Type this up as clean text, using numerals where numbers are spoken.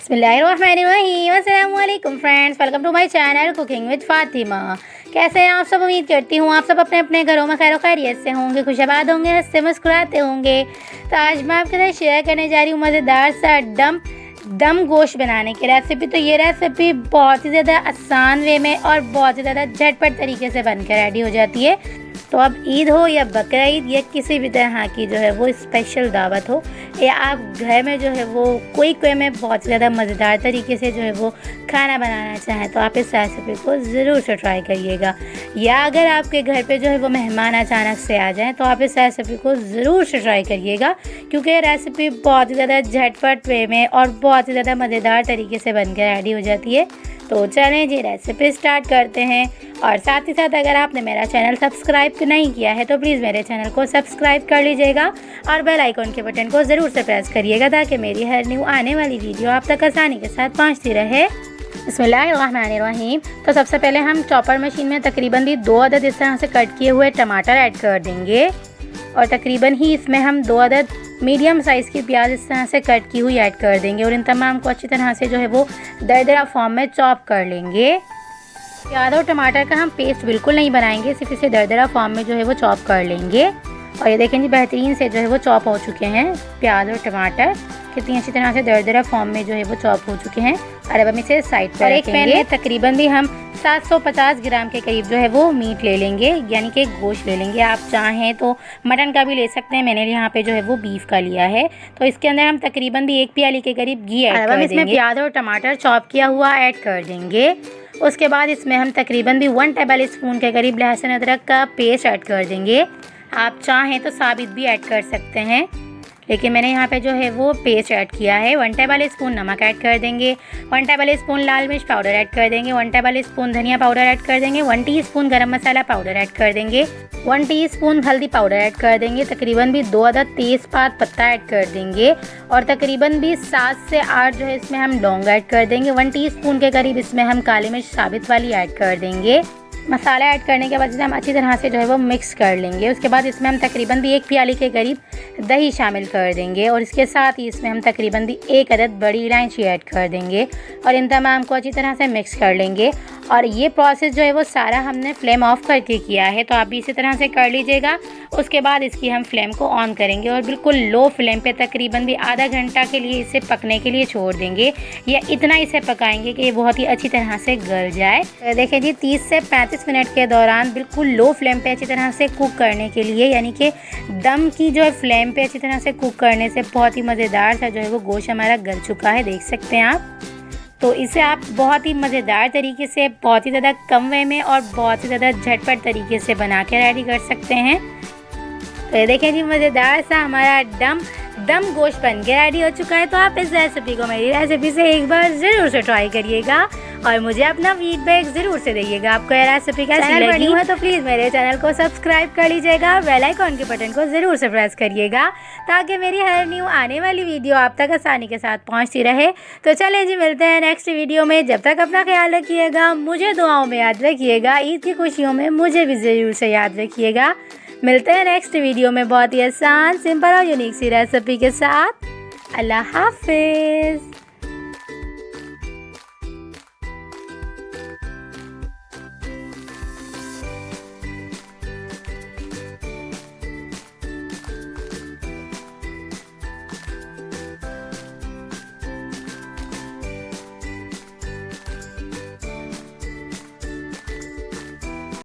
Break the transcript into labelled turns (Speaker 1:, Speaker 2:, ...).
Speaker 1: बिस्मिल्लाहिर्रहमानिर्रहीम। अस्सलाम वालेकुम friends, welcome to my channel cooking with Fatima. कैसे हैं आप सब? उम्मीद करती हूँ आप सब अपने अपने घरों में खैर खैरियत से होंगे, खुशहाबाद होंगे, हंसते मुस्कुराते होंगे। तो आज मैं आपके साथ शेयर करने जा रही हूँ मज़ेदार सा दम गोश्त बनाने की रेसिपी। तो ये रेसिपी बहुत ही ज़्यादा आसान वे में और बहुत ही ज़्यादा झटपट तरीके से बनकर रेडी हो जाती है। तो अब ईद हो या बकरा ईद या किसी भी तरह की जो है वो स्पेशल दावत हो, या आप घर में जो है वो कोई में बहुत ज़्यादा मज़ेदार तरीके से जो है वो खाना बनाना चाहें, तो आप इस रेसिपी को ज़रूर से ट्राई करिएगा। या अगर आपके घर पे जो है वो मेहमान अचानक से आ जाएं, तो आप इस रेसिपी को ज़रूर से ट्राई करिएगा, क्योंकि ये रेसिपी बहुत ही ज़्यादा झटपट वे में और बहुत ही ज़्यादा मज़ेदार तरीके से बनकर रेडी हो जाती है। तो चलें जी, रेसिपी स्टार्ट करते हैं। और साथ ही साथ अगर आपने मेरा चैनल सब्सक्राइब नहीं किया है तो प्लीज़ मेरे चैनल को सब्सक्राइब कर लीजिएगा और बेल आइकॉन के बटन को ज़रूर से प्रेस करिएगा, ताकि मेरी हर न्यू आने वाली वीडियो आप तक आसानी के साथ पहुंचती रहे। बिस्मिल्लाहिर्रहमानिर्रहीम। तो सबसे पहले हम चॉपर मशीन में तकरीबन 2 अदद इस तरह से कट किए हुए टमाटर ऐड कर देंगे, और तकरीबन ही इसमें हम 2 अदद मीडियम साइज़ की प्याज इस तरह से कट की हुई ऐड कर देंगे, और इन तमाम को अच्छी तरह से जो है वो दरदरा फॉर्म में चॉप कर लेंगे। प्याज और टमाटर का हम पेस्ट बिल्कुल नहीं बनाएंगे, सिर्फ इसे दरदरा फॉर्म में जो है वो चॉप कर लेंगे। और ये देखें जी, बेहतरीन से जो है वो चॉप हो चुके हैं प्याज और टमाटर, कितनी अच्छी तरह से दरदरा फॉर्म में जो है वो चॉप हो चुके हैं। और अब हम इसे साइड पर एक पैन में तकरीबन भी हम 750 ग्राम के करीब जो है वो मीट ले लेंगे, यानी कि गोश्त ले लेंगे। आप चाहें तो मटन का भी ले सकते हैं, मैंने यहाँ पे जो है वो बीफ का लिया है। तो इसके अंदर हम तकरीबन भी 1 प्याली के करीब घी ऐड कर देंगे। इसमें प्याज और टमाटर चॉप किया हुआ ऐड कर देंगे। उसके बाद इसमें हम तकरीबन भी 1 टेबल स्पून के करीब लहसुन अदरक का पेस्ट ऐड कर देंगे। आप चाहें तो साबित भी ऐड कर सकते हैं, लेकिन मैंने यहाँ पे जो है वो पेस्ट ऐड किया है। 1 टेबल स्पून नमक ऐड कर देंगे, 1 टेबल स्पून लाल मिर्च पाउडर ऐड कर देंगे, 1 टेबल स्पून धनिया पाउडर ऐड कर देंगे, 1 टीस्पून गरम मसाला पाउडर ऐड कर देंगे, 1 टीस्पून हल्दी पाउडर ऐड कर देंगे, तकरीबन भी 2 अदद तेज़पात पत्ता ऐड कर देंगे, और तकरीबन भी 7 से 8 जो है इसमें हम लौंग ऐड कर देंगे। 1 टीस्पून के करीब इसमें हम काली मिर्च साबित वाली ऐड कर देंगे। मसाला ऐड करने के बाद इसे हम अच्छी तरह से जो है वो मिक्स कर लेंगे। उसके बाद इसमें हम तकरीबन भी 1 प्याली के करीब दही शामिल कर देंगे, और इसके साथ ही इसमें हम तकरीबन भी 1 अदद बड़ी इलायची ऐड कर देंगे, और इन तमाम को अच्छी तरह से मिक्स कर लेंगे। और ये प्रोसेस जो है वो सारा हमने फ्लेम ऑफ करके किया है, तो आप भी इसी तरह से कर लीजिएगा। उसके बाद इसकी हम फ्लेम को ऑन करेंगे और बिल्कुल लो फ्लेम पे तकरीबन भी आधा घंटा के लिए इसे पकने के लिए छोड़ देंगे, या इतना इसे पकाएंगे कि ये बहुत ही अच्छी तरह से गल जाए। तो देखिए जी, 30 से 35 मिनट के दौरान बिल्कुल लो फ्लेम पे अच्छी तरह से कुक करने के लिए, यानी कि दम की जो है फ्लेम पे अच्छी तरह से कुक करने से बहुत ही मज़ेदार सा जो है वो गोश्त हमारा गल चुका है, देख सकते हैं आप। तो इसे आप बहुत ही मज़ेदार तरीके से, बहुत ही ज़्यादा कम वे में और बहुत ही ज़्यादा झटपट तरीके से बना के रेडी कर सकते हैं। तो ये देखें जी, मज़ेदार सा हमारा दम गोश्त बन के रेडी हो चुका है। तो आप इस रेसिपी को मेरी रेसिपी से एक बार ज़रूर से ट्राई करिएगा और मुझे अपना फीडबैक ज़रूर से दीजिएगा। आपको ये रेसिपी कैसी लगी है तो प्लीज़ मेरे चैनल को सब्सक्राइब कर लीजिएगा, बेल आइकॉन के बटन को ज़रूर से प्रेस करिएगा, ताकि मेरी हर न्यू आने वाली वीडियो आप तक आसानी के साथ पहुंचती रहे। तो चलें जी, मिलते हैं नेक्स्ट वीडियो में। जब तक अपना ख्याल रखिएगा, मुझे दुआओं में याद रखिएगा, ईद की खुशियों में मुझे भी ज़रूर से याद रखिएगा। मिलते हैं नेक्स्ट वीडियो में बहुत ही आसान, सिंपल और यूनिक सी रेसिपी के साथ। अल्लाह हाफिज़।